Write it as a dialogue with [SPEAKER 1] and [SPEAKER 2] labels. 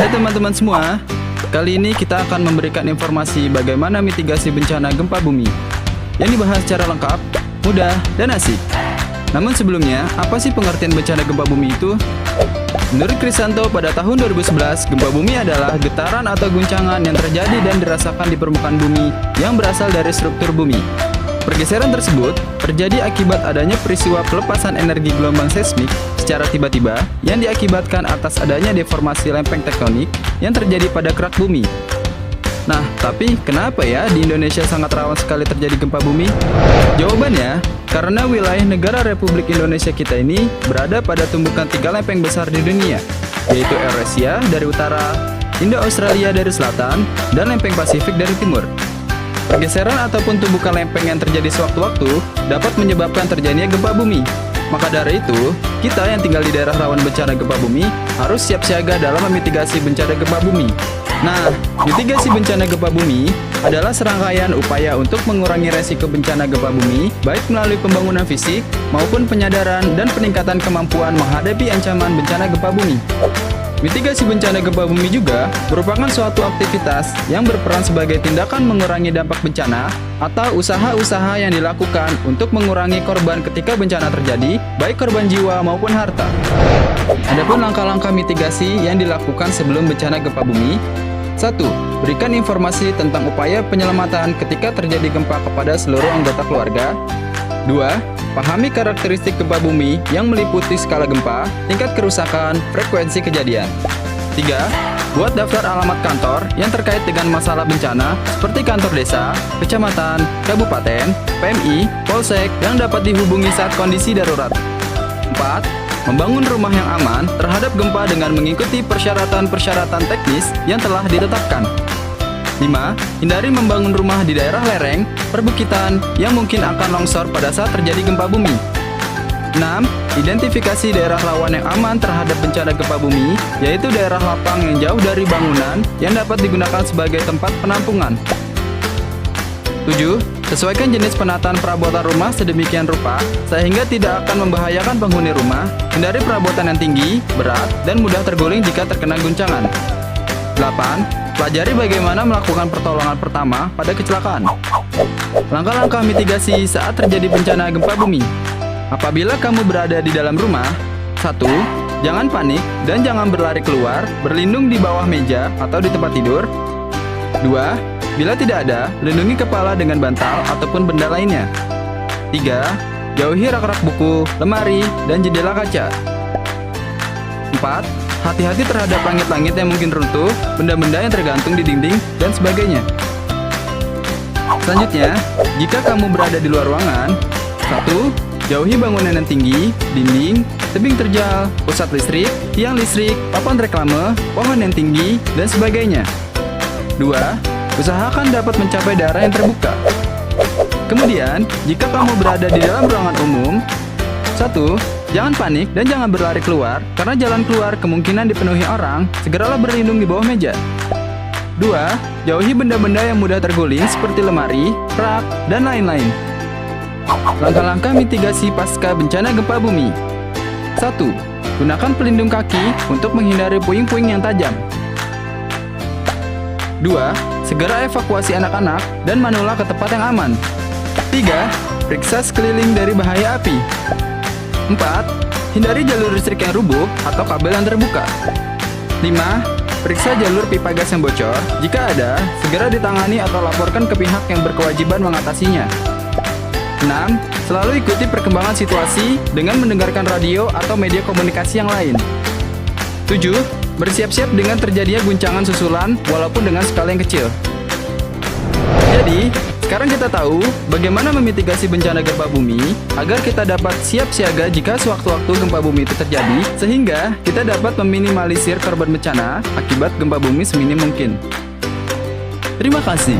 [SPEAKER 1] Hai teman-teman semua, kali ini kita akan memberikan informasi bagaimana mitigasi bencana gempa bumi yang dibahas secara lengkap, mudah, dan asik. Namun sebelumnya, apa sih pengertian bencana gempa bumi itu? Menurut Krisanto, pada tahun 2011, gempa bumi adalah getaran atau guncangan yang terjadi dan dirasakan di permukaan bumi yang berasal dari struktur bumi. Pergeseran tersebut terjadi akibat adanya peristiwa pelepasan energi gelombang seismik secara tiba-tiba yang diakibatkan atas adanya deformasi lempeng tektonik yang terjadi pada kerak bumi. Nah, tapi kenapa ya di Indonesia sangat rawan sekali terjadi gempa bumi? Jawabannya, karena wilayah negara Republik Indonesia kita ini berada pada tumbukan 3 lempeng besar di dunia, yaitu Eurasia dari utara, Indo-Australia dari selatan, dan lempeng Pasifik dari timur. Pergeseran ataupun tumbukan lempeng yang terjadi sewaktu-waktu dapat menyebabkan terjadinya gempa bumi. Maka dari itu, kita yang tinggal di daerah rawan bencana gempa bumi harus siap siaga dalam memitigasi bencana gempa bumi. Nah, mitigasi bencana gempa bumi adalah serangkaian upaya untuk mengurangi resiko bencana gempa bumi, baik melalui pembangunan fisik maupun penyadaran dan peningkatan kemampuan menghadapi ancaman bencana gempa bumi. Mitigasi bencana gempa bumi juga merupakan suatu aktivitas yang berperan sebagai tindakan mengurangi dampak bencana atau usaha-usaha yang dilakukan untuk mengurangi korban ketika bencana terjadi, baik korban jiwa maupun harta. Adapun langkah-langkah mitigasi yang dilakukan sebelum bencana gempa bumi: 1. Berikan informasi tentang upaya penyelamatan ketika terjadi gempa kepada seluruh anggota keluarga. 2. Pahami karakteristik gempa bumi yang meliputi skala gempa, tingkat kerusakan, frekuensi kejadian. 3. Buat daftar alamat kantor yang terkait dengan masalah bencana seperti kantor desa, kecamatan, kabupaten, PMI, polsek yang dapat dihubungi saat kondisi darurat. 4. Membangun rumah yang aman terhadap gempa dengan mengikuti persyaratan-persyaratan teknis yang telah ditetapkan. 5. Hindari membangun rumah di daerah lereng, perbukitan yang mungkin akan longsor pada saat terjadi gempa bumi. 6. Identifikasi daerah rawan yang aman terhadap bencana gempa bumi, yaitu daerah lapang yang jauh dari bangunan yang dapat digunakan sebagai tempat penampungan. 7. Sesuaikan jenis penataan perabotan rumah sedemikian rupa sehingga tidak akan membahayakan penghuni rumah. Hindari perabotan yang tinggi, berat, dan mudah terguling jika terkena guncangan. 8. Pelajari bagaimana melakukan pertolongan pertama pada kecelakaan. Langkah-langkah mitigasi saat terjadi bencana gempa bumi. Apabila kamu berada di dalam rumah: 1. Jangan panik dan jangan berlari keluar, berlindung di bawah meja atau di tempat tidur. 2. Bila tidak ada, lindungi kepala dengan bantal ataupun benda lainnya. 3. Jauhi rak-rak buku, lemari, dan jendela kaca. 4. Hati-hati terhadap langit-langit yang mungkin runtuh, benda-benda yang tergantung di dinding, dan sebagainya. Selanjutnya, jika kamu berada di luar ruangan: 1. Jauhi bangunan yang tinggi, dinding, tebing terjal, pusat listrik, tiang listrik, papan reklame, pohon yang tinggi, dan sebagainya. 2. Usahakan dapat mencapai daerah yang terbuka. Kemudian, jika kamu berada di dalam ruangan umum: 1. Jangan panik dan jangan berlari keluar, karena jalan keluar kemungkinan dipenuhi orang. Segeralah berlindung di bawah meja. 2. Jauhi benda-benda yang mudah terguling seperti lemari, rak, dan lain-lain. Langkah-langkah mitigasi pasca bencana gempa bumi. 1. Gunakan pelindung kaki untuk menghindari puing-puing yang tajam. 2. Segera evakuasi anak-anak dan manula ke tempat yang aman. 3. Periksa sekeliling dari bahaya api. 4. Hindari jalur listrik yang rubuh atau kabel yang terbuka. 5. Periksa jalur pipa gas yang bocor. Jika ada, segera ditangani atau laporkan ke pihak yang berkewajiban mengatasinya. 6. Selalu ikuti perkembangan situasi dengan mendengarkan radio atau media komunikasi yang lain. 7. Bersiap-siap dengan terjadinya guncangan susulan walaupun dengan skala yang kecil. Jadi, sekarang kita tahu bagaimana memitigasi bencana gempa bumi agar kita dapat siap siaga jika sewaktu-waktu gempa bumi itu terjadi, sehingga kita dapat meminimalisir korban bencana akibat gempa bumi seminim mungkin. Terima kasih.